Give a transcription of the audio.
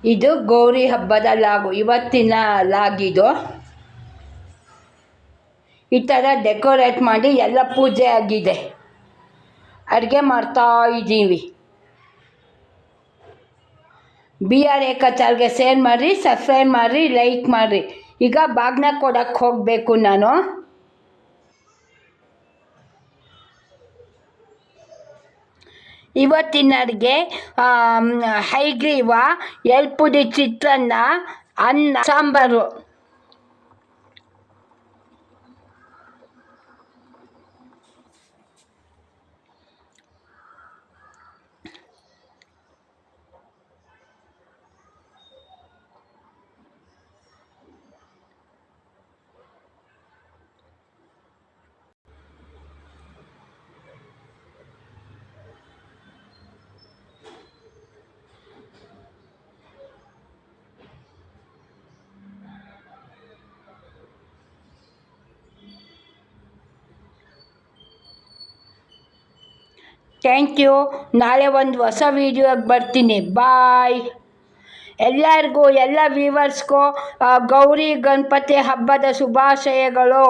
ಇದು ಗೌರಿ ಹಬ್ಬದ ಲಾಗು, ಇವತ್ತಿನ ಲಾಗಿದು. ಈ ಥರ ಡೆಕೋರೇಟ್ ಮಾಡಿ ಎಲ್ಲ ಪೂಜೆ ಆಗಿದೆ, ಅಡುಗೆ ಮಾಡ್ತಾ ಇದ್ದೀವಿ. BR ರೇಖಾ ಚಾನಲ್ಗೆ ಶೇರ್ ಮಾಡಿರಿ, ಸಬ್ಸ್ಕ್ರೈಬ್ ಮಾಡಿರಿ, ಲೈಕ್ ಮಾಡಿರಿ. ಈಗ ಬಾಗ್ನ ಕೊಡಕ್ಕೆ ಹೋಗಬೇಕು ನಾನು. ಇವತ್ತಿನ ಅಡುಗೆ ಹೈಗ್ರೀವ, ಎಳ್ಪುಡಿ ಚಿತ್ರಾನ್ನ, ಅನ್ನ, ಸಾಂಬಾರು. Thank you. ನಾಳೆ ಒಂದು ಹೊಸ ವೀಡಿಯೋಗೆ ಬರ್ತೀನಿ. ಬಾಯ್. ಎಲ್ಲರಿಗೂ, ಎಲ್ಲ ವ್ಯೂವರ್ಸ್ಗೂ ಗೌರಿ ಗಣಪತಿ ಹಬ್ಬದ ಶುಭಾಶಯಗಳು.